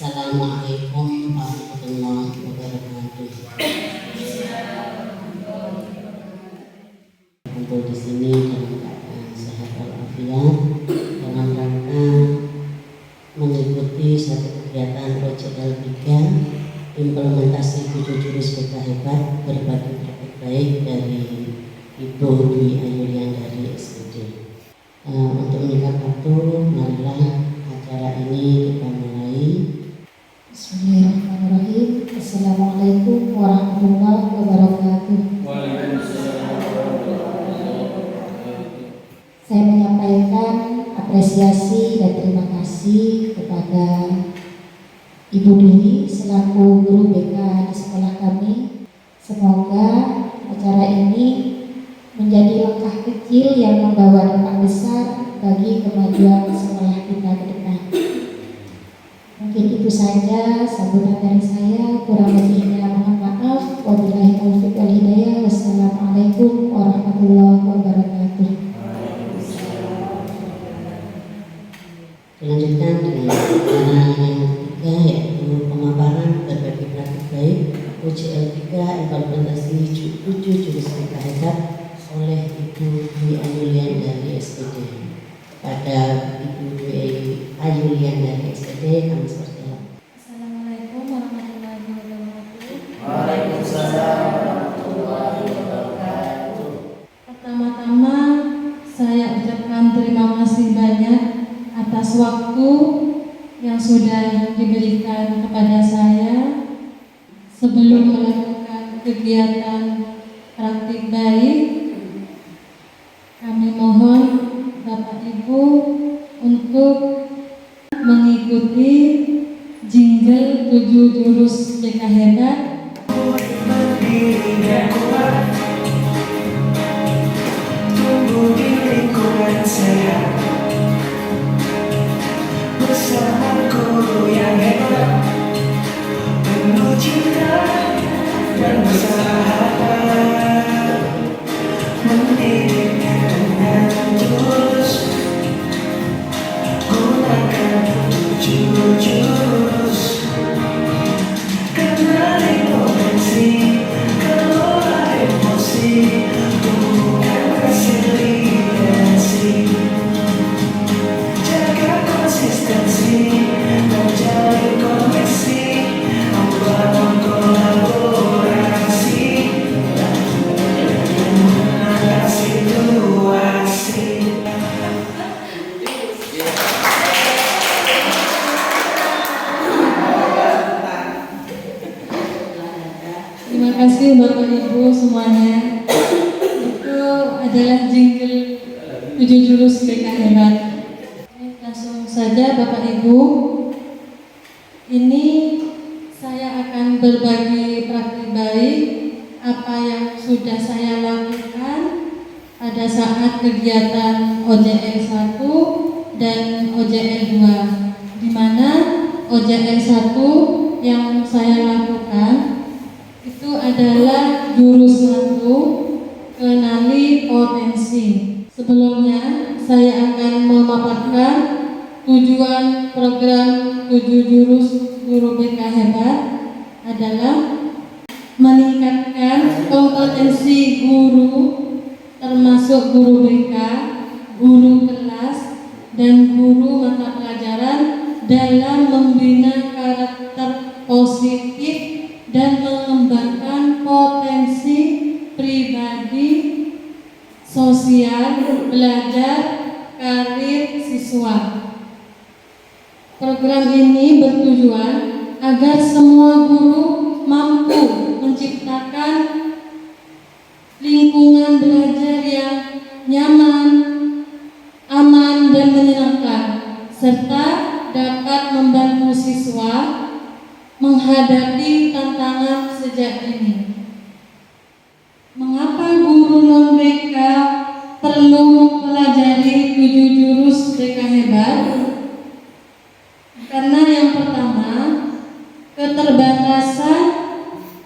Assalamualaikum warahmatullahi wabarakatuh. Kumpul di sini dalam keadaan sehat walafiat dalam rangka mengikuti satu kegiatan OJL 3 implementasi 7 jurus BK hebat berbagi praktik baik dari Ibu Dwi Ayulian dari SPD. Untuk menyingkat waktu, marilah acara ini kita mulai. Bismillahirrahmanirrahim. Assalamualaikum warahmatullahi wabarakatuh. Saya menyampaikan apresiasi dan terima kasih kepada Ibu Dwi selaku guru BK di sekolah kami. Semoga acara ini menjadi langkah kecil yang membawa dampak besar bagi kemajuan sekolah kita ke depan. Mungkin itu saja sambutan dari saya, kurang lebihnya mohon maaf. Wabillahi taufiq wal hidayah. Wassalamualaikum warahmatullahi wabarakatuh. Dilanjutkan dengan acara yang ketiga, yaitu pemaparan berbagi praktik baik OJL 3 implementasi 7 jurus BK hebat oleh Ibu Dwi Ayulian dari SPD. Pada Ibu Dwi Ayulian dari SPD kami seperti apa? Assalamualaikum warahmatullahi wabarakatuh. Waalaikumsalam warahmatullahi wabarakatuh. Pertama-tama saya ucapkan terima kasih banyak atas waktu yang sudah diberikan kepada saya sebelum melakukan kegiatan praktik baik. Kami mohon Bapak Ibu untuk mengikuti jingle 7 jurus BK hebat. Berdiri dan kuat, tumbuh di lingkungan sehat, bersama guru yang hebat, penuh cinta dan bersahabat, mendidiknya dengan tulus, gunakan 7 jurus. Kenali potensi, kelola emosi, tumbuhkan resiliensi, jaga konsistensi, menjalin koneksi, membangun kolaborasi, menangani situasi. Terima kasih Bapak Ibu semuanya. Itu adalah jingle 7 jurus BK hebat. Langsung saja Bapak Ibu, ini saya akan berbagi praktik baik apa yang sudah saya lakukan pada saat kegiatan OJL 1 dan OJL 2, di mana OJL 1 yang saya lakukan itu adalah jurus 1, kenali potensi. Sebelumnya saya akan memaparkan tujuan program 7 jurus guru BK hebat adalah meningkatkan kompetensi guru termasuk guru BK, guru kelas, dan guru mata pelajaran dalam membina karakter positif dan mengembangkan potensi pribadi, sosial, belajar, karir siswa. Program ini bertujuan agar semua guru mampu menciptakan lingkungan belajar yang nyaman, aman, dan menyenangkan, serta dapat membantu siswa menghadapi tantangan sejak dini. Mengapa guru non-BK perlu mempelajari 7 jurus BK hebat? Karena yang pertama, keterbatasan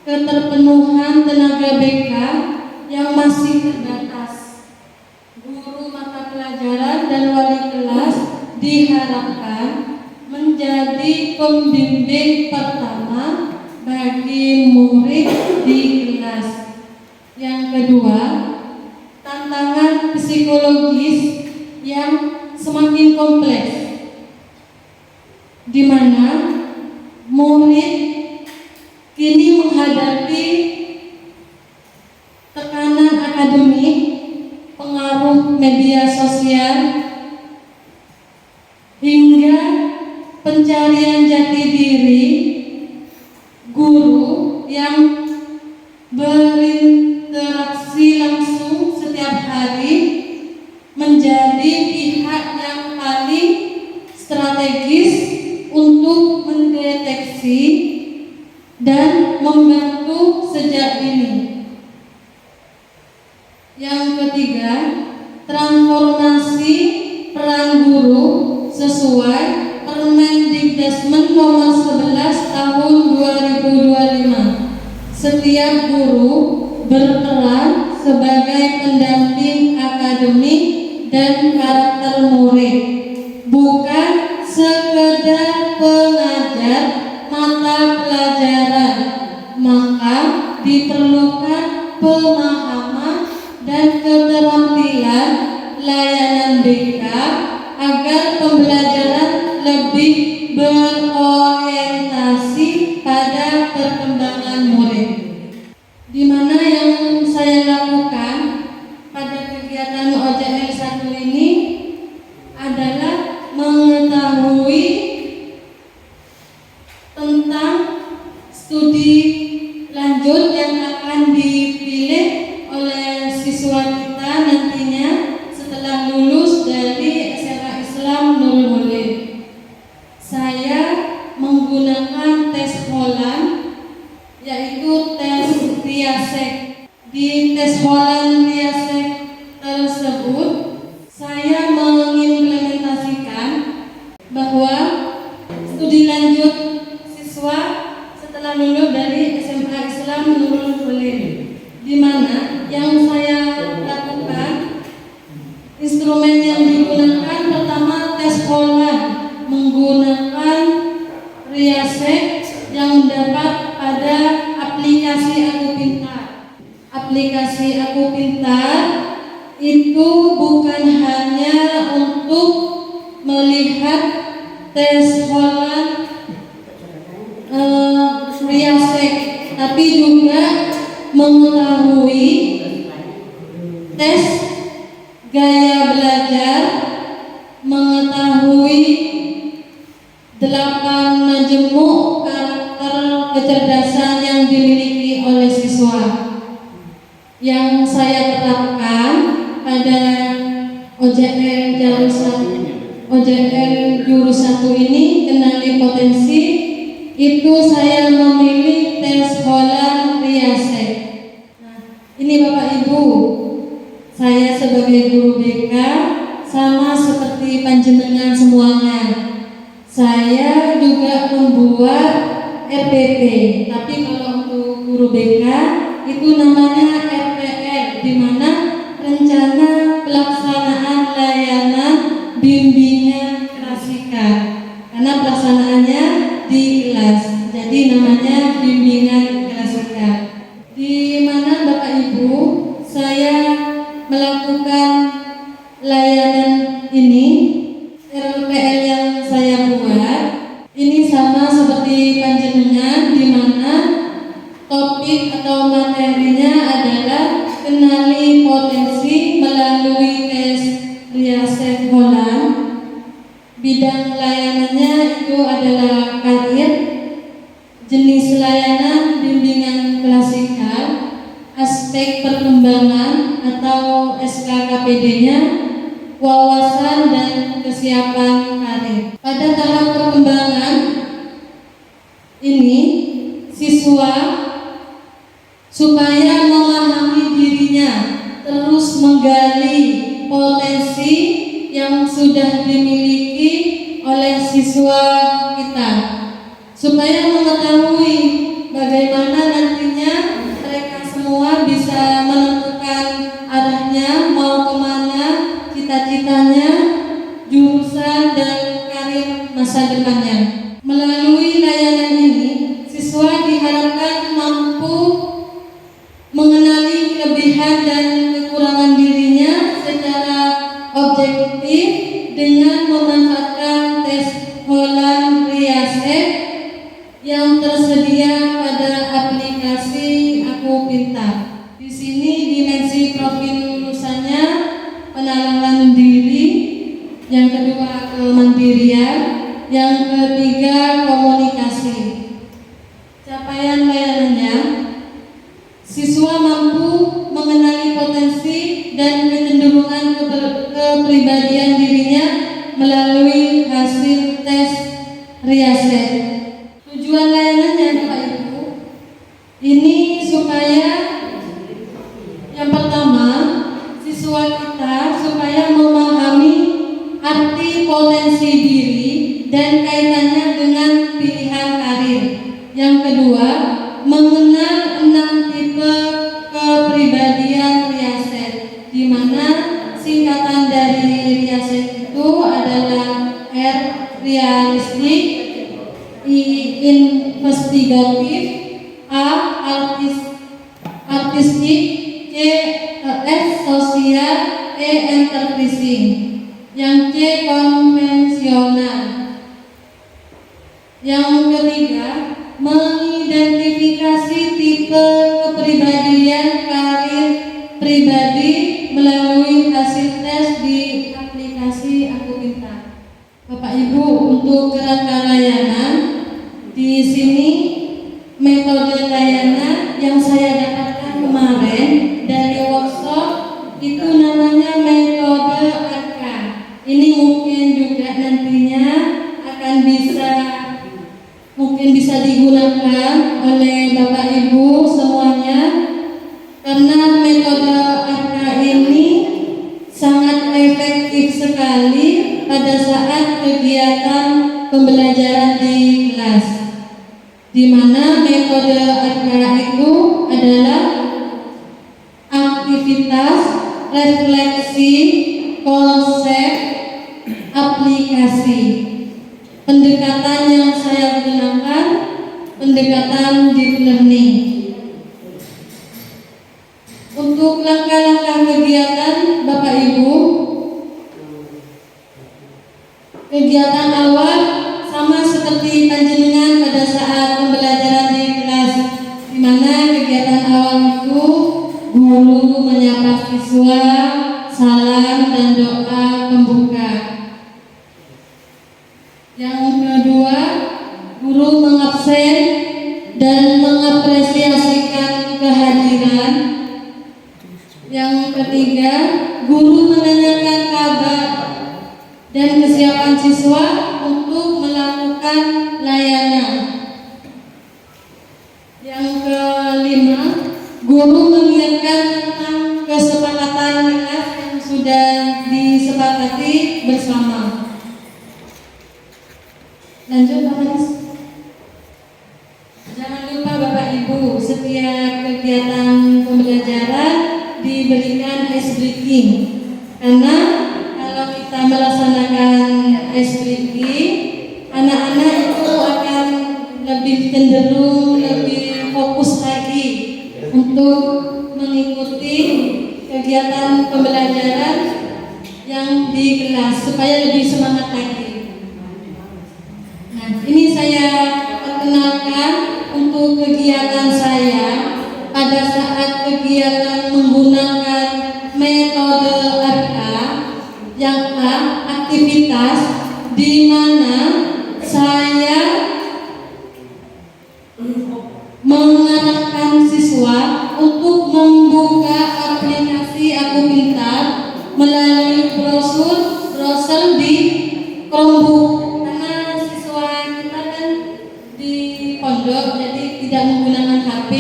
keterpenuhan tenaga BK yang masih terbatas. Guru mata pelajaran dan wali kelas diharapkan menjadi pembimbing pertama bagi murid di kelas. Yang kedua, tantangan psikologis yang semakin kompleks, di mana murid kini menghadapi tekanan akademik, pengaruh media sosial, hingga pencarian jati diri. Guru yang berinteraksi langsung setiap hari menjadi pihak yang paling strategis untuk mendeteksi dan membantu sejak dini. Yang ketiga, transformasi peran guru sesuai Permendikbud nomor 11 tahun 2025. Setiap guru berperan sebagai pendamping akademik dan karakter murid, bukan sekedar pengajar mata pelajaran. Maka diperlukan pemahaman dan keterampilan layanan BK agar pembelajaran lebih berorientasi pada perkembangan murid. Di mana yang saya lakukan pada kegiatan OJL 1 ini adalah mengetahui tentang studi lanjut yang akan dipilih oleh siswa kita nantinya setelah lulus dari SMA Islam Nurul Hulid. Saya menggunakan tes Holland, yaitu tes Riasek. Di tes Holland Riasek tersebut, saya mengimplementasikan bahwa studi lanjut siswa setelah lulus dari SMA Islam Nurul Hulid, di mana yang saya lakukan, instrumen yang digunakan pertama tes Holland menggunakan Riasek yang dapat pada aplikasi Aku Pintar. Aplikasi Aku Pintar itu bukan hanya untuk melihat tes Holland Riasek, tapi juga mengetahui tes gaya belajar, mengetahui 8 majemuk karakter kecerdasan yang dimiliki oleh siswa. Yang saya terapkan pada OJL jurus 1 ini, kenali potensi, itu saya memilih tes Holland Riasek. Nah, ini Bapak Ibu, saya sebagai guru BK sama seperti panjenengan semuanya. Saya juga membuat RPP, tapi kalau untuk guru BK itu namanya RPL, di mana rencana pelaksanaan layanan bimbingan klasika. Karena pelaksanaannya di kelas, jadi namanya bimbingan klasika. Di mana Bapak Ibu, saya melakukan layanan ini, RPL yang saya buat ini sama seperti panjenengan, di mana topik atau materinya adalah kenali potensi melalui tes Riasek Holland. Bidang layanannya itu adalah karir, jenis layanan bimbingan klasikal, aspek perkembangan atau SKKPD-nya, wawasan dan kesiapan karir. Pada tahap perkembangan ini, siswa supaya memahami dirinya terus menggali potensi yang sudah dimiliki oleh siswa kita, supaya mengetahui bagaimana nantinya mereka semua bisa menentukan arahnya, mau kemana, cita-citanya, jurusan dan karir masa depannya. Melalui Riaset yang tersedia pada aplikasi Aku Pintar. Di sini dimensi profil lulusannya penanaman diri, yang kedua kemandirian, yang ketiga komunikasi. Capaian layanannya, siswa mampu mengenali potensi dan kecenderungan kepribadian dirinya melalui hasil tes Riaset. Tujuan layanannya Bapak Ibu, ini supaya yang pertama siswa kita supaya memahami arti potensi diri dan kaitannya dengan pilihan karir. Yang kedua, mengenal 6 tipe kepribadian Riaset, di mana singkatan dari Riaset itu adalah R realistik, I investigatif, A artistik, C S sosial, E enterprising, yang C konvensional. Yang ketiga, mengidentifikasi tipe kepribadian karir pribadi melalui hasil tes di aplikasi Aku Pintar. Bapak Ibu, untuk kerangka layanan, di sini metode layanan yang saya dapatkan kemarin dari workshop itu namanya metode AK. Ini mungkin juga nantinya akan bisa digunakan oleh Bapak Ibu semuanya, karena metode AK ini sangat efektif sekali pada saat kegiatan pembelajaran di kelas, di mana metode AK itu adalah aktivitas, refleksi, konsep, aplikasi. Pendekatan yang saya gunakan pendekatan deep learning. Untuk langkah-langkah kegiatan Bapak Ibu, kegiatan awal sama seperti panjenengan pada saat pembelajaran di kelas, di mana kegiatan awal itu guru menyapa siswa, salam dan doa pembuka. Yang kedua, guru mengabsen dan mengapresiasikan kehadiran. Yang ketiga, guru menanyakan kabar dan kesiapan siswa untuk melakukan layanan. Yang kelima, guru mengingatkan tentang kesepakatan kelas yang sudah disepakati bersama. Lanjut Pak Mas. Jangan lupa Bapak Ibu, setiap kegiatan pembelajaran diberikan ice breaking, karena kalau kita melaksanakan ice breaking, anak-anak itu akan lebih cenderung lebih fokus lagi untuk mengikuti kegiatan pembelajaran yang di kelas supaya lebih semangat lagi. Nah, ini saya perkenalkan untuk kegiatan saya pada saat kegiatan menggunakan metode RK, yang A, aktivitas, di mana saya mengarahkan siswa untuk membuka aplikasi Aku Pintar melalui browser di Chromebook, karena siswa kita kan di pondok jadi tidak menggunakan HP.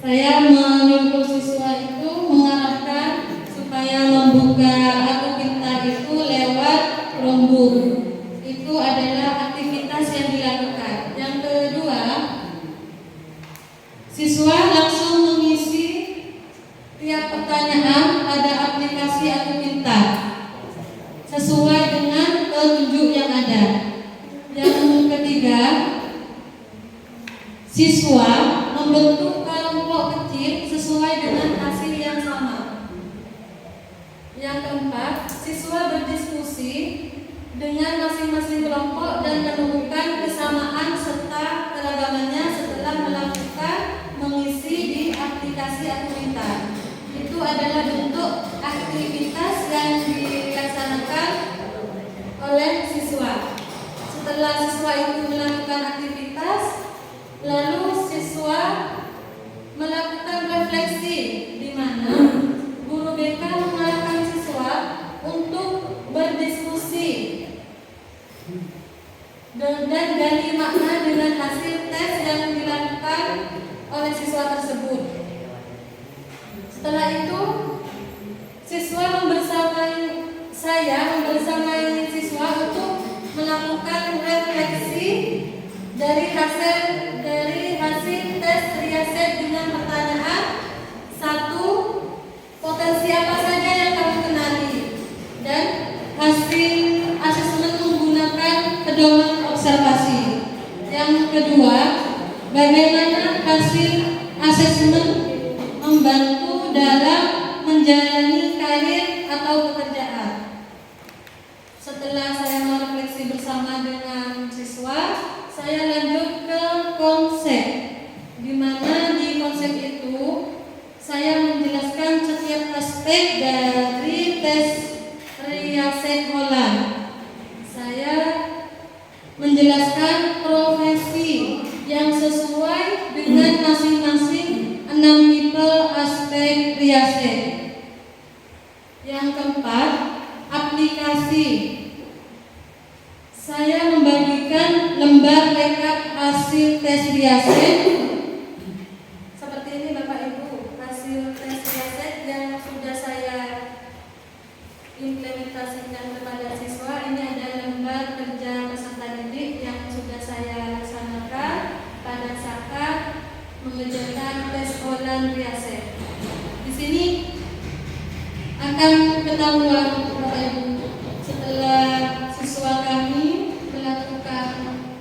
Saya menyuruh siswa itu mengarahkan supaya membuka Aku Pintar itu lewat Chromebook. Itu adalah aktivitas yang dilakukan. Yang kedua, siswa langsung mengisi tiap pertanyaan pada aplikasi Aku Pintar sesuai dengan petunjuk yang ada. Yang ketiga, siswa membentuk kelompok kecil sesuai dengan hasil yang sama. Yang keempat, siswa berdiskusi dengan masing-masing kelompok dan menemukan kesamaan serta keragamannya setelah melakukan mengisi di aplikasi aktivitas. Itu adalah bentuk aktivitas yang dilaksanakan oleh siswa. Setelah siswa itu melakukan aktivitas, lalu siswa melakukan refleksi, di mana guru BK mengarahkan siswa untuk berdiskusi dan gali makna dengan hasil tes yang dilakukan oleh siswa tersebut. Setelah itu, siswa saya membersamai siswa untuk melakukan refleksi dari hasil tes riaset dengan pertanyaan: 1. Potensi apa saja yang kamu kenali? Dan hasil asesmen menggunakan pedoman observasi. Yang kedua, bagaimana hasil asesmen membantu dalam menjalani karir atau pekerjaan. Setelah saya merefleksi bersama dengan siswa, saya lanjut ke konsep, di mana di konsep itu saya menjelaskan setiap aspek dari tes riaset Holland. Saya menjelaskan profesi yang sesuai dengan masing-masing 6 tipe aspek riaset. Yang keempat, aplikasi. Saya membagikan lembar rekap hasil tes riaset. Seperti ini Bapak Ibu, hasil tes riaset yang sudah saya implementasikan kepada siswa. Ini ada lembar kerja peserta didik yang sudah saya laksanakan pada saat mengerjakan tes Holland riaset. Di sini akan ketahuan Bapak Ibu, setelah siswa kami melakukan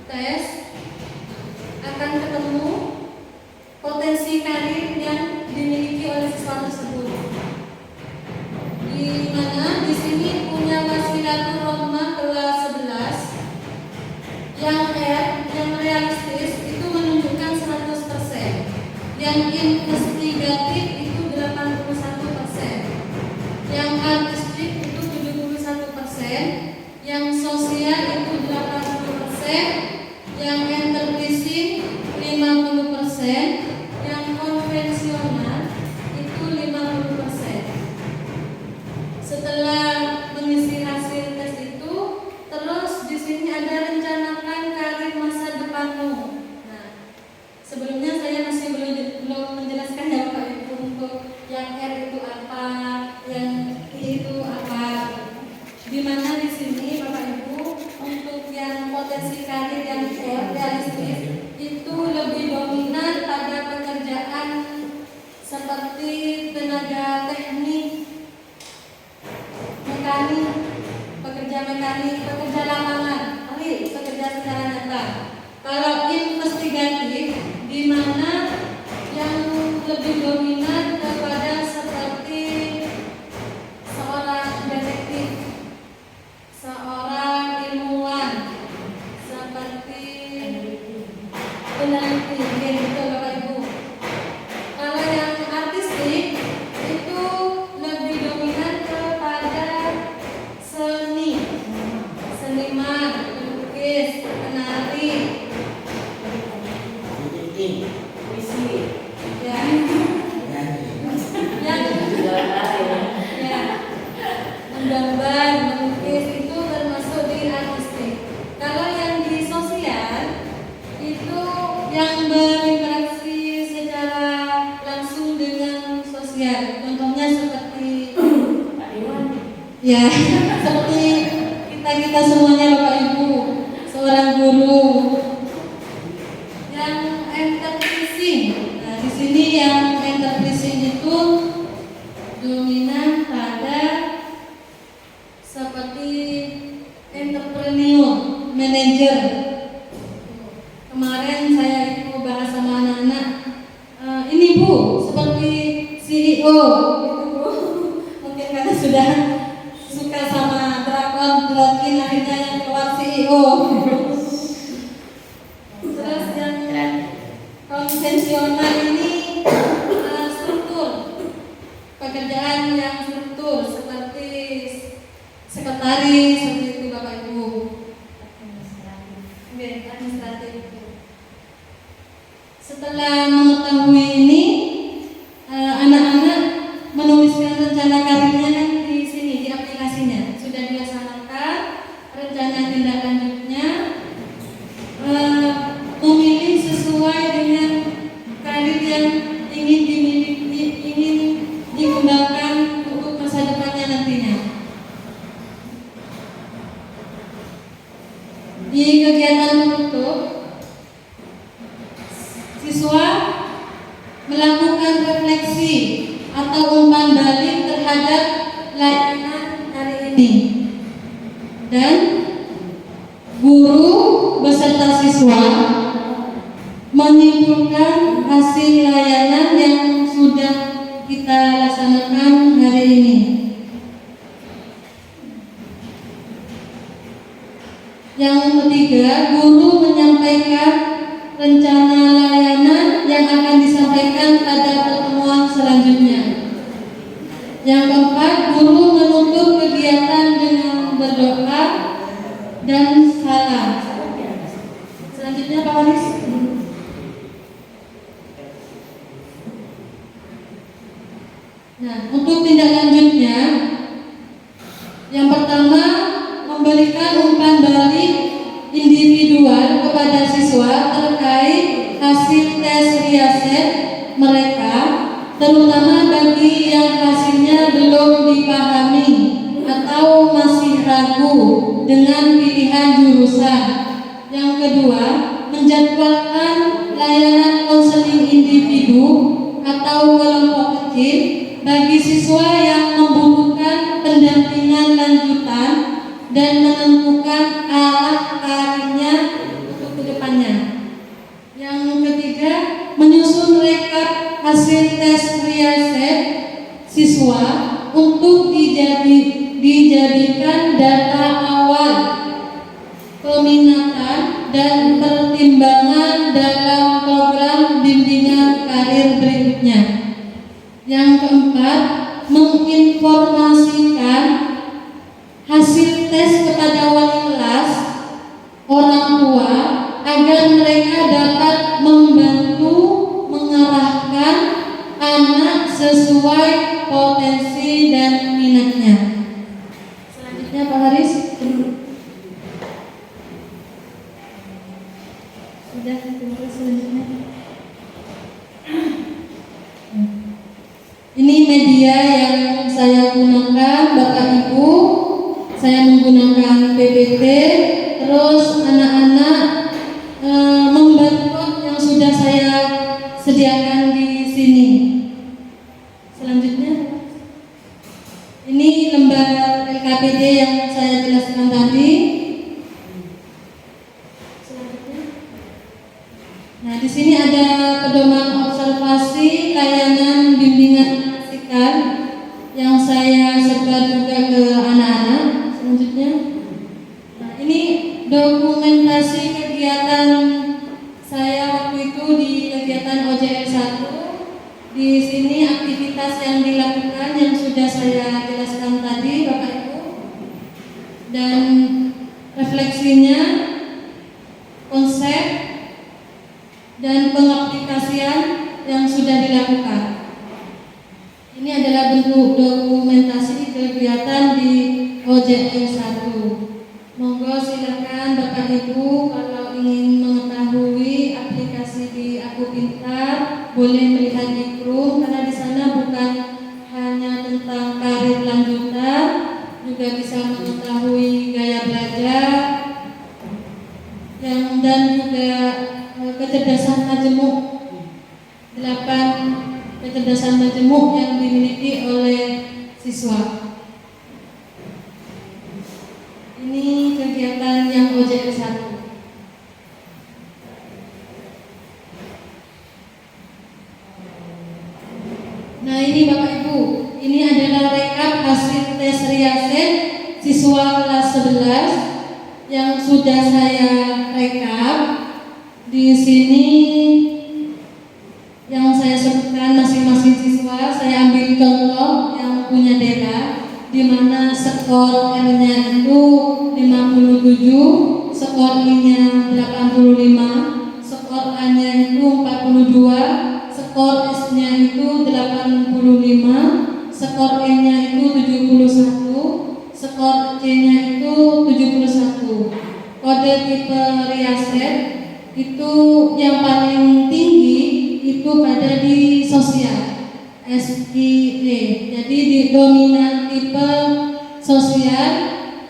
tes, akan ketemu potensi karir yang dimiliki oleh siswa tersebut. Di mana di sini punya Wasilatul Rohmah kelas 11 yang yang realistis itu menunjukkan 100%, yang investigatif itu 81%, yang artistik itu 71%, yang sosial itu 80%, yang enterprising 50%, yang konvensional itu 50%. Setelah mengisi hasil tes itu, terus di sini ada rencanakan karir masa depanmu. Nah, sebelumnya saya masih belum menjelaskan ya Bapak Ibu untuk yang R itu apa, yang I itu apa. Di mana di sini Bapak Ibu untuk yang potensi karir yang R realistis itu lebih dominan pada pekerjaan seperti tenaga teknik, mekanik, pekerja mekanik, pekerja lapangan, pekerja secara nyata. Kalau investigatif, di mana yang lebih dominan kepada seperti seorang detektif, seorang ilmuwan, seperti peneliti, gitu Bapak Ibu. Kalau yang artistik itu lebih dominan kepada seniman, pelukis, penari, puisi, ya, menggambar, melukis itu termasuk di artistik. Kalau yang di sosial itu yang berinteraksi secara langsung dengan sosial. Contohnya seperti ya, seperti kita semuanya Bapak Ibu, seorang guru. Yang enterprising, nah di sini yang enterprising itu dominan pada seperti entrepreneur, manager. Kemarin saya itu bahas sama anak-anak, ini Bu, seperti CEO, gitu Bu. Mungkin karena sudah suka sama drakon, akhirnya konvensional ini struktur pekerjaan yang struktur seperti sekretaris seperti itu Bapak Ibu. Administratif. Setelah mengetahui ini, anak-anak menuliskan rencana karirnya kan di sini di aplikasinya sudah dilaksanakan. Rencana tindak lanjutnya memilih sesuai dengan karir yang ingin dimiliki, ingin dikembangkan untuk masa depannya nantinya. Di kegiatan penutup, siswa melakukan refleksi atau umpan balik terhadap layanan hari ini, dan guru beserta siswa menyimpulkan hasil layanan yang sudah kita laksanakan hari ini. Yang ketiga, guru menyampaikan rencana layanan yang akan disampaikan pada pertemuan selanjutnya. Yang keempat, guru menutup kegiatan dengan berdoa dan salam. Selanjutnya Pak Waris. Nah, untuk tindak lanjutnya, yang pertama memberikan umpan balik individual kepada siswa terkait hasil tes riaset mereka, terutama bagi yang hasilnya belum dipahami atau masih ragu dengan pilihan jurusan. Yang kedua, menjadwalkan layanan konseling individu atau kelompok kecil bagi siswa yang membutuhkan pendampingan lanjutan dan menentukan arah karirnya untuk kedepannya. Yang ketiga, menyusun rekap hasil tes riaset siswa untuk dijadikan data awal peminatan dan pertimbangan dalam program bimbingan karir berikutnya. Yang keempat, menginformasikan hasil tes kepada wali kelas, orang tua, agar mereka dapat membantu mengarahkan anak sesuai potensi dan minatnya. Selanjutnya Pak Haris. Sudah, terima kasih. Selanjutnya. Ini media yang saya gunakan, Bapak Ibu. Saya menggunakan PPT, terus anak-anak membentuk yang sudah saya sediakan di sini. Selanjutnya, ini lembar LKPD yang saya jelaskan tadi. Selanjutnya, nah di sini ada pedoman observasi layanan bimbingan asisten yang saya sebar juga ke anak-anak. Selanjutnya, nah ini dokumentasi kegiatan saya waktu itu di kegiatan OJL 1. Di sini aktivitas yang dilakukan yang sudah saya jelaskan tadi Bapak Ibu, dan refleksinya, konsep dan pengaplikasian yang sudah dilakukan. Ini adalah bentuk dokumentasi kegiatan di OJL 1. Monggo silakan Bapak Ibu kalau ingin mengetahui aplikasi di Aku Pintar boleh melihat di Chrome, karena di sana bukan hanya tentang karir lanjutan, juga bisa mengetahui gaya belajar dan juga kecerdasan majemuk, 8 kecerdasan majemuk yang dimiliki oleh siswa. Ini kegiatan yang OJL 1. Nah ini Bapak Ibu, ini adalah rekap hasil tes riaset siswa kelas 11 yang sudah saya rekap. Di sini saya sebutkan masing-masing siswa. Saya ambil contoh yang punya Dela, di mana skor R-nya itu 57, skor I-nya 85, skor A-nya itu 42, skor S-nya itu 85, skor E-nya itu 71, skor C-nya itu 71. Kode tipe Riaset itu yang paling tinggi itu pada di sosial SIE. Jadi di dominan tipe sosial,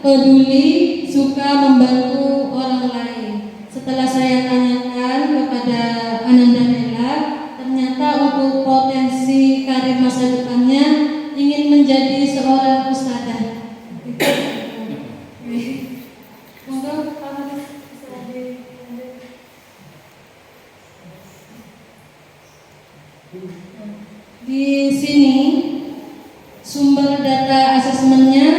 peduli, suka membantu orang lain. Setelah saya tanyakan kepada Ananda Nela, ternyata untuk potensi karir masa depannya ingin menjadi seorang ustadzah. Monggo Pak Haris bisa dilanjut. Di sini sumber data asesmennya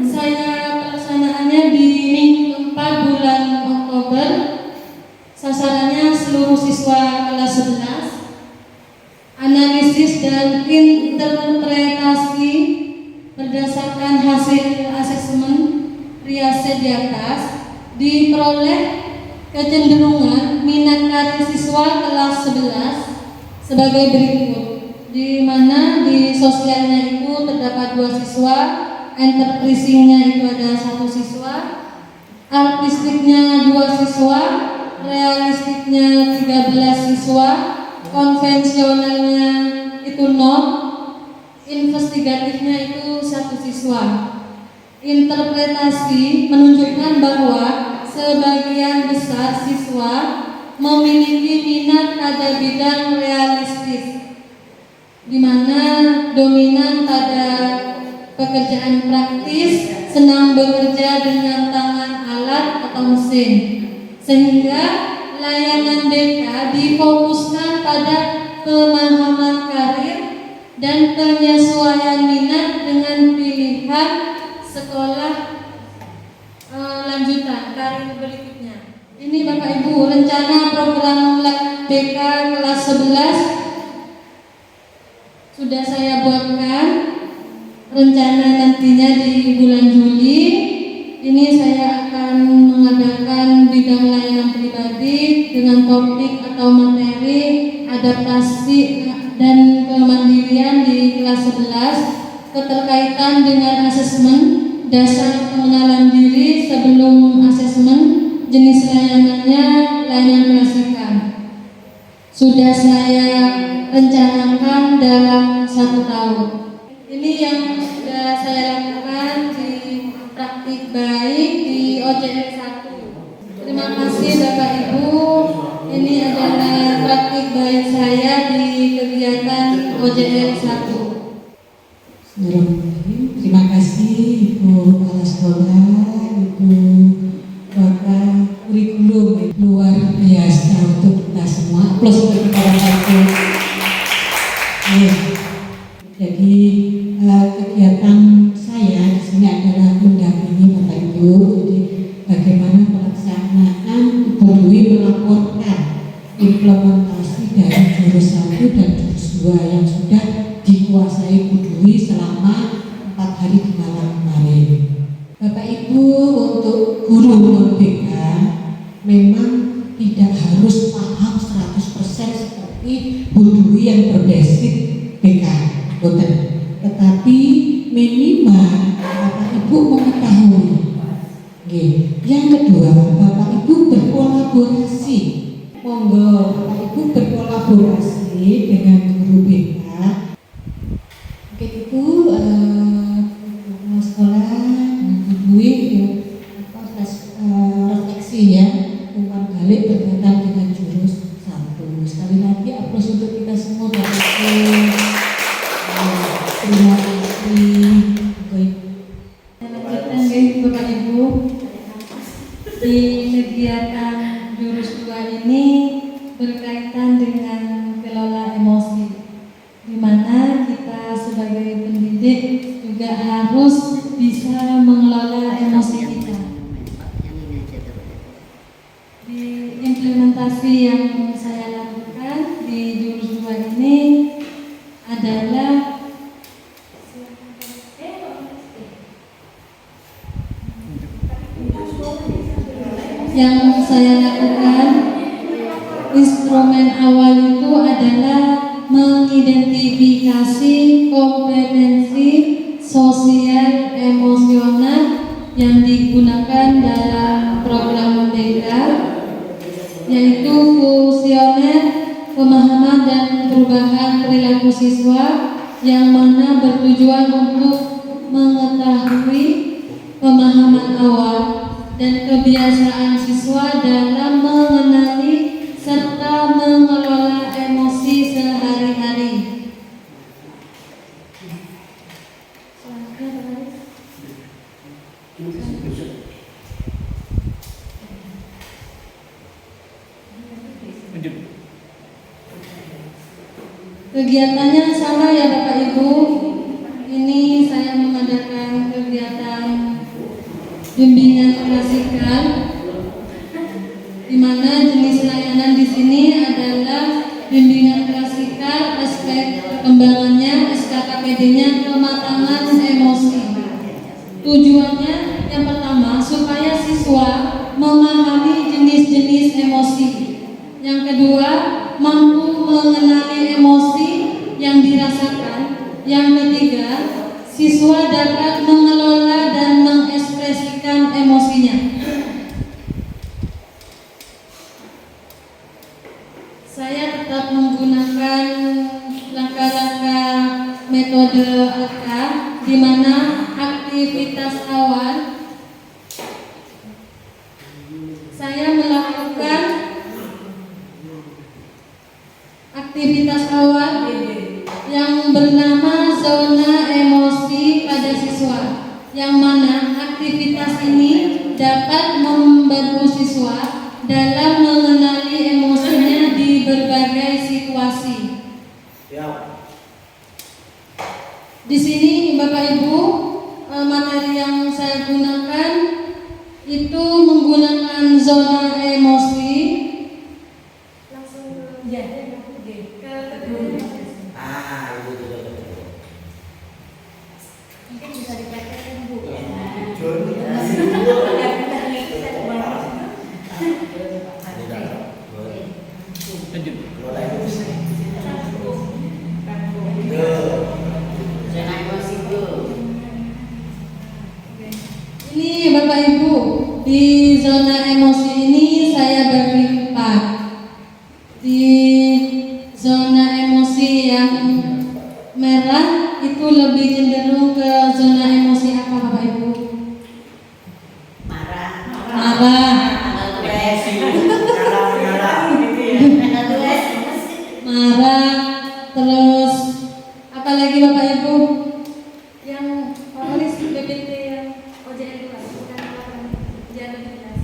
saya pelaksanaannya di minggu keempat bulan Oktober. Sasarannya seluruh siswa kelas 11. Analisis dan interpretasi berdasarkan hasil asesmen Riaset di atas diperoleh kecenderungan minat karir siswa kelas 11 sebagai berikut, di mana di sosialnya itu terdapat 2 siswa, enterprisingnya itu ada 1 siswa, artistiknya 2 siswa, realistiknya 13 siswa, konvensionalnya itu 0, investigatifnya itu 1 siswa. Interpretasi menunjukkan bahwa sebagian besar siswa memiliki minat pada bidang realistis, di mana dominan pada pekerjaan praktis, senang bekerja dengan tangan, alat atau mesin, sehingga layanan BK difokuskan pada pemahaman karir dan penyesuaian minat dengan pilihan sekolah lanjutan karir berikutnya. Ini Bapak Ibu rencana program BK kelas 11 sudah saya buatkan. Rencana nantinya di bulan Juli ini saya akan mengadakan bidang layanan pribadi dengan topik atau materi adaptasi dan kemandirian di kelas 11, keterkaitan dengan asesmen, dasar pengenalan diri sebelum asesmen, jenis layanannya layanan klasikal. Sudah saya rencanakan dalam 1 tahun. Ini yang sudah saya lakukan di praktik baik di OJL 1. Terima kasih Bapak Ibu. Ini adalah praktik baik saya di kegiatan OJL 1. Terima kasih Ibu Kepala Sekolah, Ibu Bapak kurikulum luar biasa untuk kita semua. Aplaus untuk kita satu. Jadi kegiatan saya di sini adalah mendampingi Bapak Ibu. Jadi bagaimana pelaksanaan Ibu Dwi melaporkan implementasi dari jurus 1 dan jurus 2 yang sudah dikuasai Ibu Dwi selama 4 hari di Malang kemarin. Bapak Ibu, untuk guru non-BK memang tidak harus paham 100% seperti Bu Dwi yang berbasic BK, betul. Tetapi minimal Bapak Ibu mengetahui. Yang kedua, Bapak Ibu berkolaborasi. Monggo Bapak Ibu berkolaborasi dengan guru BK. Oke Ibu, sekolah Dwi refleksi ya, umpan balik berkaitan dengan jurus 1. Sekali lagi aplaus untuk kita semua Bapak Ibu. Terima kasih. Lanjutkan Bapak Ibu, di kegiatan jurus 2 ini berkaitan dengan kelola emosi, di mana kita sebagai pendidik juga harus bisa mengelola emosi kita. Di implementasi yang saya lakukan di jurus 2 ini adalah yang saya lakukan. Instrumen awal itu adalah mengidentifikasi kompetensi sosial emosional yang digunakan dalam program Merdeka, yaitu kuesioner pemahaman dan perubahan perilaku siswa, yang mana bertujuan untuk mengetahui pemahaman awal dan kebiasaan siswa dalam mengenali serta mengelola emosi sehari-hari. Kegiatannya sama ya Bapak Ibu. Ini saya mengadakan kegiatan bimbingan klasikal, di mana jenis layanan di sini adalah bimbingan klasikal, aspek perkembangannya, SKKPD-nya kematangan emosi. Tujuannya yang pertama supaya siswa memahami jenis-jenis emosi. Yang kedua, mampu mengenali emosi yang dirasakan. Yang ketiga, siswa dapat mengelola dan mengekspresikan emosinya. Saya tetap menggunakan langkah-langkah metode AKA, di mana aktivitas awal saya melakukan aktivitas awal yang bernama zona emosi pada siswa, yang mana aktivitas ini dapat membantu siswa dalam mengenali emosinya di berbagai situasi. Di sini Bapak Ibu, materi yang saya gunakan itu menggunakan zona emosi. Langsung Mungkin bisa dipraktekkan Bu. Ini Bapak Ibu, di zona emosi ini saya bagi 4. Di zona emosi yang merah itu lebih cenderung ke zona emosi apa Bapak Ibu? Marah. Marah. Terus apa lagi Bapak Ibu? Yang favorit BBT yang OJL 2 bukan jangan lebih jelas.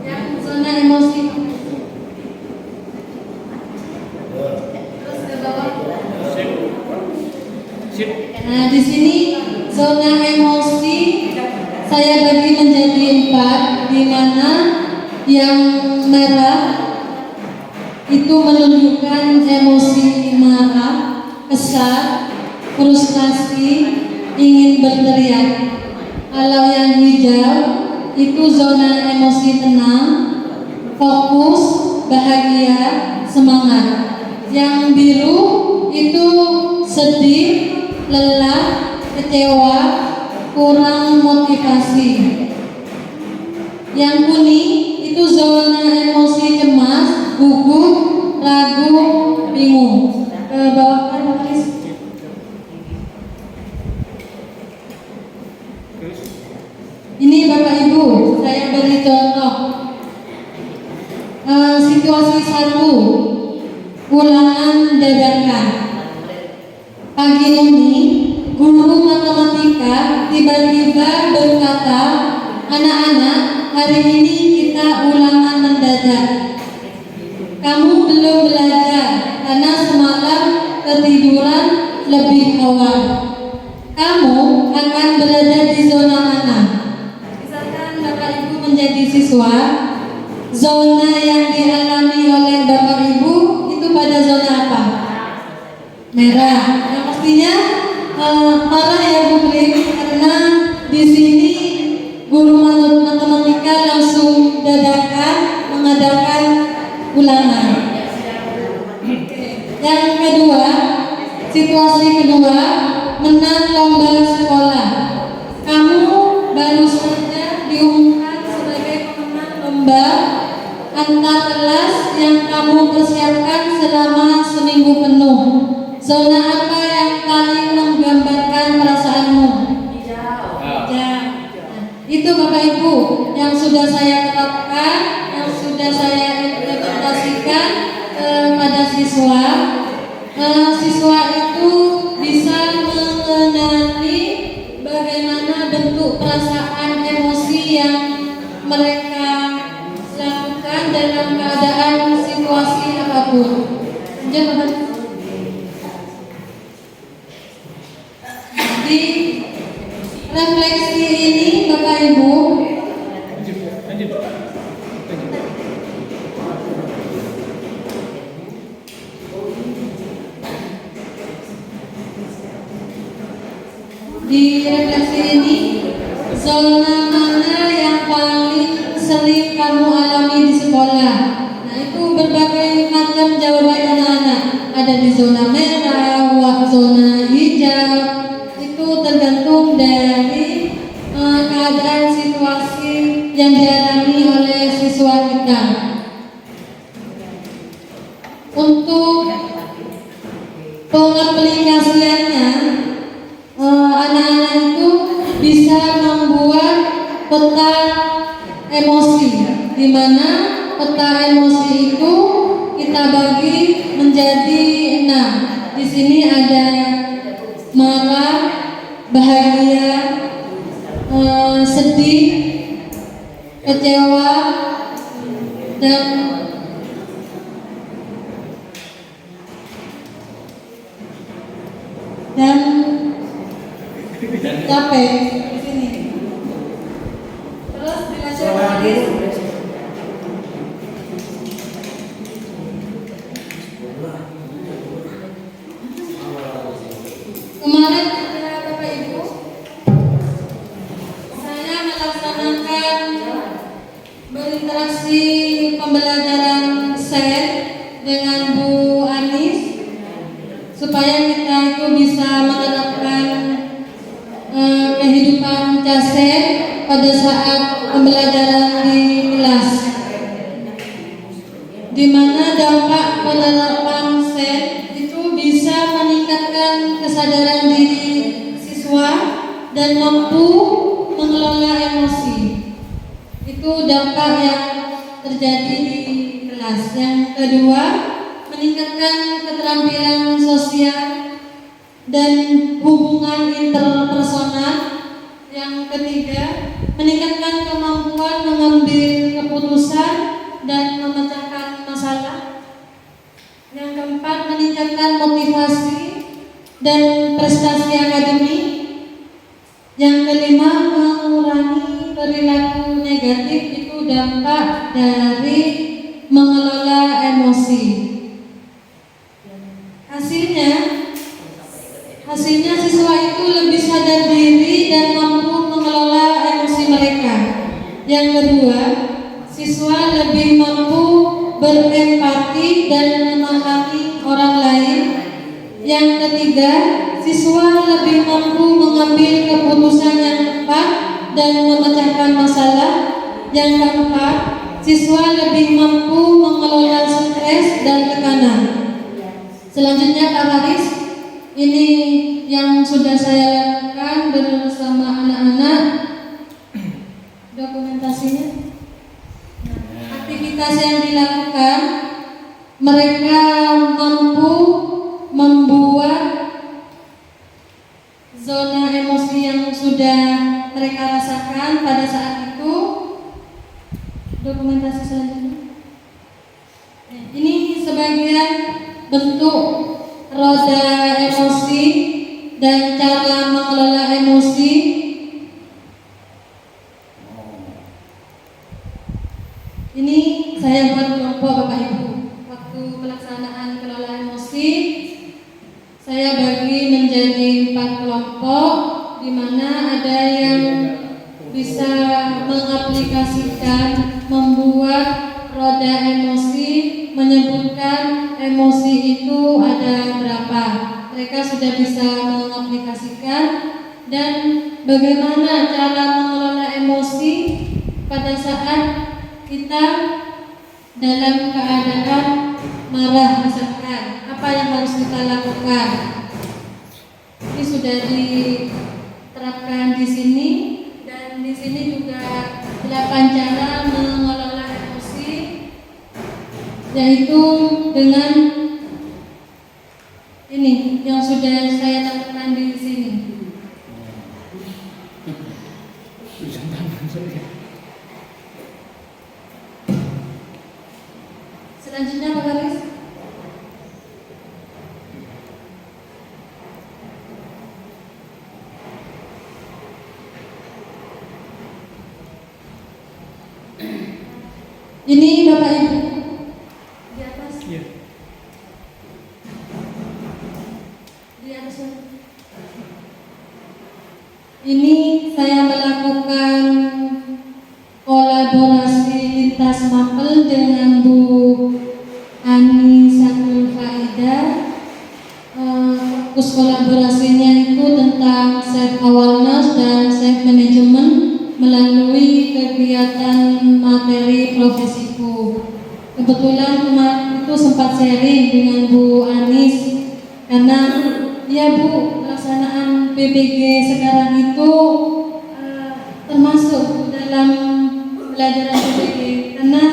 Yang zona emosi. Terus ke bawah. Nah, di sini zona emosi saya bagi menjadi 4, di mana yang merah itu menunjukkan emosi marah, kesal, frustasi, ingin berteriak. Kalau yang hijau itu zona emosi tenang, fokus, bahagia, semangat. Yang biru itu sedih, lelah, kecewa, kurang motivasi. Yang kuning itu zona emosi cemas, gugup, ragu, bingung. Ke bawah kan Bapak Lis? Ini Bapak Ibu, saya beri contoh. Situasi 1, hari ini kita ulangan mendadak. Kamu belum belajar karena semalam ketiduran lebih awal. Kamu akan berada di zona mana? Misalkan Bapak Ibu menjadi siswa, zona yang dialami oleh Bapak Ibu itu pada zona apa? Merah. Yang pastinya parah ya Bu Krim, karena di sini guru matematika langsung dadakan mengadakan ulangan. Yang kedua, situasi kedua, menang lomba sekolah. Kamu baru saja diumumkan sebagai pemenang lomba antar kelas yang kamu persiapkan selama seminggu penuh. Zona apa yang paling menggambarkan perasaanmu? Hijau. Itu Bapak Ibu yang sudah saya terapkan, yang sudah saya implementasikan pada siswa. Siswa itu bisa mengenali bagaimana bentuk perasaan emosi yang mereka lakukan dalam keadaan situasi apapun. Di refleksi ini Bapak Ibu, di refleksi ini, zona mana yang paling sering kamu alami di sekolah? Nah, itu berbagai macam jawaban anak-anak. Ada di zona merah, zona hijau. Itu tergantung dari keadaan situasi yang dialami oleh siswa kita. Untuk pengaplikasiannya, anak-anak itu bisa membuat peta emosi, di mana peta emosi itu kita bagi menjadi 6. Di sini ada marah, bahagia, sedih, kecewa, dan capek di sini. Terus dilanjut lagi. Kemarin Bapak Ibu, saya melaksanakan berinteraksi pembelajaran set dengan Bu Anis supaya kita itu bisa menerapkan kehidupan caset pada saat pembelajaran di kelas, di mana dampak penerapan set itu bisa meningkatkan kesadaran diri siswa dan mampu mengelola emosi. Itu dampak yang terjadi di kelas. Yang kedua, meningkatkan keterampilan sosial dan hubungan interpersonal. Yang ketiga, meningkatkan kemampuan mengambil keputusan dan memecahkan masalah. Yang keempat, meningkatkan motivasi dan prestasi akademik. Yang kelima, mengurangi perilaku negatif. Itu dampak dari mengelola emosi. Hasilnya siswa itu lebih sadar diri dan mampu mengelola emosi mereka. Yang kedua, siswa lebih mampu berempati dan memahami orang lain. Yang ketiga, siswa lebih mampu mengambil keputusan yang tepat dan memecahkan masalah. Yang keempat, siswa lebih mampu mengelola stres dan tekanan. Selanjutnya Pak Haris, ini yang sudah saya lakukan bersama anak-anak, dokumentasinya. Aktivitas yang dilakukan, mereka mampu membuat zona emosi yang sudah mereka rasakan pada saat itu dokumentasi selanjutnya. Ini sebagian bentuk roda emosi dan cara mengelola emosi. Ini saya buat kelompok Bapak Ibu. Waktu pelaksanaan kelola emosi, saya bagi menjadi 4 kelompok, di mana ada yang bisa mengaplikasikan, membuat roda emosi, menyebutkan emosi itu ada berapa. Mereka sudah bisa mengaplikasikan, dan bagaimana cara mengelola emosi pada saat kita dalam keadaan marah misalkan, apa yang harus kita lakukan. Ini sudah diterapkan di sini, dan di sini juga 8 cara mengelola emosi, yaitu dengan ini yang sudah saya lakukan di sini. Selanjutnya Pak Garis. Ini Bapak Ibu di atas. Iya. Di atas. Ini saya melakukan kolaborasi lintas mapel dengan Bu Ani Satul Faida. Fokus kolaborasinya itu tentang self awareness dan self management melalui kegiatan materi profesiku. Kebetulan kemarin itu sempat sharing dengan Bu Anis, karena ya Bu, pelaksanaan PPG sekarang itu termasuk dalam pelajaran PPG, karena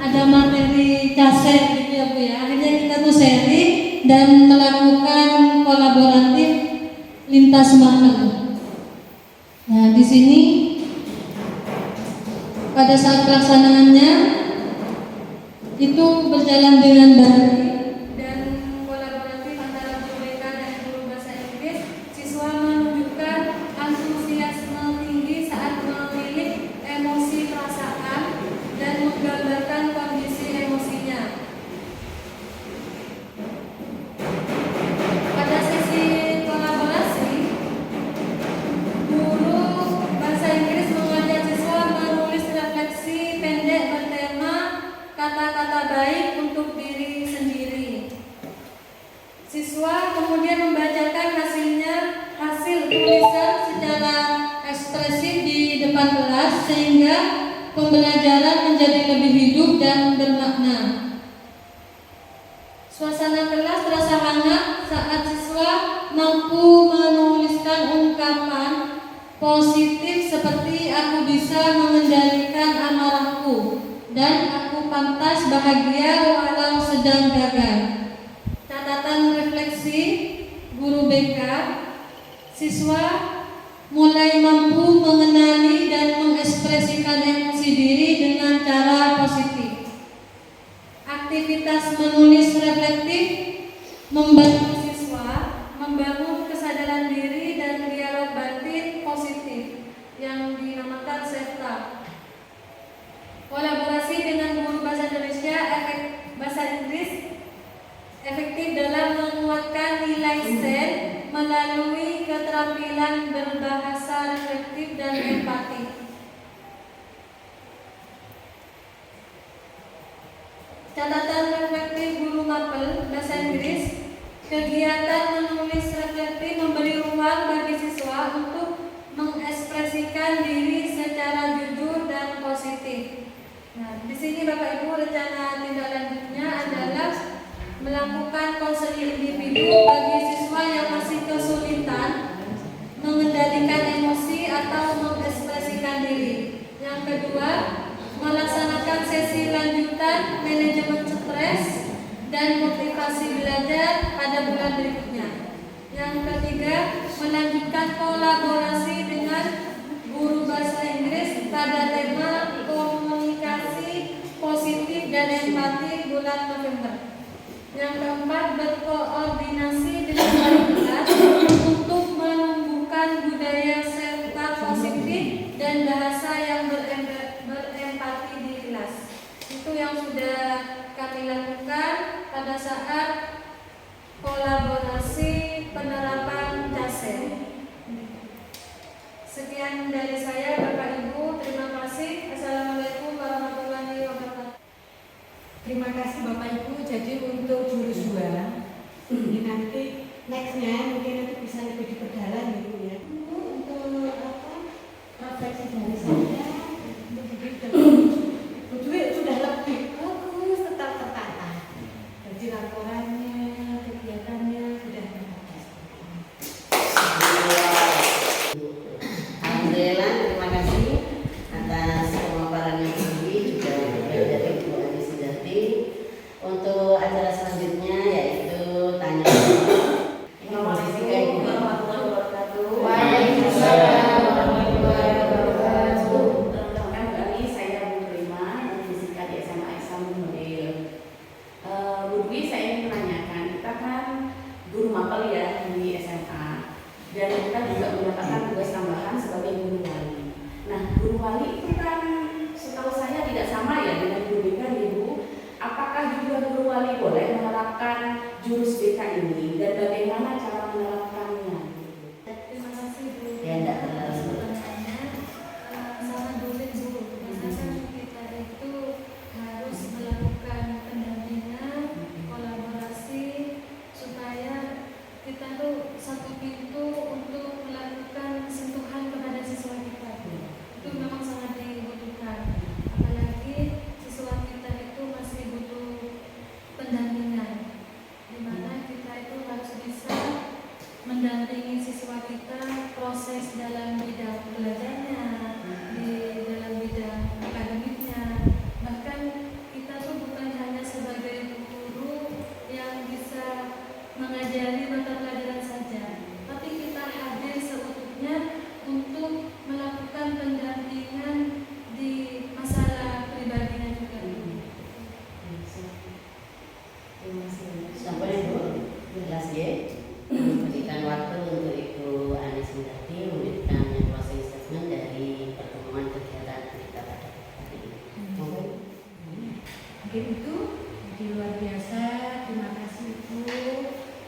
ada materi kaset gitu ya Bu ya. Akhirnya kita tuh sharing dan melakukan kolaboratif lintas mapel. Nah, di sini pada saat pelaksanaannya itu berjalan dengan baik dan kolaboratif antara guru BK dan guru bahasa Inggris. Siswa menunjukkan antusiasme tinggi saat memilih emosi perasaan dan menggambarkan kondisi emosinya. Pada sesi kolaborasi, guru bahasa Inggris mengajak siswa menulis refleksi pendek bertema kata-kata baik untuk diri sendiri. Siswa kemudian membacakan hasil tulisan secara ekspresif di depan kelas, sehingga pembelajaran menjadi lebih hidup dan bermakna. Suasana kelas terasa hangat saat siswa mampu menuliskan ungkapan positif seperti aku bisa mengendalikan amarahku dan aku pantas bahagia walau sedang gagal. Catatan refleksi guru BK, siswa mulai mampu mengenali dan mengekspresikan emosi diri dengan cara positif. Aktivitas menulis reflektif membantu siswa membangun kesadaran diri dan dialog batin positif yang dinamakan self-talk. Kolaborasi dengan guru bahasa Indonesia bahasa Inggris efektif dalam menguatkan nilai SEN melalui keterampilan berbahasa reflektif dan empati. Catatan reflektif guru mapel bahasa Inggris, kegiatan menulis reflektif memberi ruang bagi siswa untuk mengekspresikan diri secara jujur dan positif. Nah, di sini Bapak Ibu, rencana tindak lanjutnya adalah melakukan konseling individu bagi siswa yang masih kesulitan mengendalikan emosi atau mengekspresikan diri. Yang kedua, melaksanakan sesi lanjutan manajemen stres dan motivasi belajar pada bulan berikutnya. Yang ketiga, melanjutkan kolaborasi dengan guru bahasa Inggris pada tema komunikasi dan empati bulan November. Yang keempat, berkoordinasi dengan wali kelas untuk menumbuhkan budaya serta positif dan bahasa yang berempati di kelas. Itu yang sudah kami lakukan pada saat kolaborasi penerapan CASEN. Sekian dari saya, Bapak Ibu. Terima kasih. Assalamualaikum warahmatullahi wabarakatuh. Terima kasih Bapak Ibu. Jadi untuk jurus 2 ini nanti nextnya mungkin nanti bisa lebih diperdalam Ibu ya. Untuk apa? Refleksi dari saya untuk Bu Dwi sudah lebih bagus, tetap tertata. Jadi laporannya, kegiatannya sudah tertata. Alhamdulillah, terima kasih atas pemaparannya ini juga dari Bu Ani Sujati. Untuk acara selanjutnya yaitu tanya jawab. Assalamualaikum warahmatullahi wabarakatuh. Waalaikumsalam warahmatullahi wabarakatuh. Perkenalkan kami, saya Bu Prima dari Fisika di SMA Ihsan Nuril. Bu Dwi, saya ingin menanyakan, kita kan guru mapel ya di SMA, dan kita juga mendapatkan tugas tambahan sebagai guru wali. Nah, guru wali itu kan setahu saya tidak sama ya dengan guru BK, Ibu. Apakah juga guru wali boleh menerapkan jurus BK ini dan bagaimana cara menerapkannya? Terima kasih Bu. Ya, enggak terlalu Pertanyaannya sangat sulit Bu. Biasanya kita itu harus melakukan pendampingan, kolaborasi supaya kita tuh satu pintu untuk melakukan sentuhan kepada siswa kita. Itu memang sangat dibutuhkan. Apalagi siswa kita itu masih butuh pendampingan, di mana kita itu harus bisa mendampingi siswa kita proses dalam bidang belajarnya, di dalam bidang akademiknya. Bahkan kita tuh bukan hanya sebagai guru yang bisa mengajari mata pelajaran saja, tapi kita hadir seutuhnya untuk melakukan pendampingan di masalah pribadinya juga. sampai Bu jelas ya. Memberikan waktu untuk Ibu Ani Sujati memberikan yang closing statement dari pertemuan kegiatan kita pada hari ini. Monggo. Mungkin itu jadi luar biasa. Terima kasih Ibu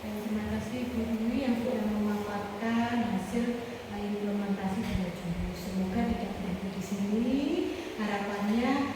dan terima kasih Bu Dwi yang sudah memaparkan hasil implementasi dari jurus. Semoga tidak berhenti di sini. Harapannya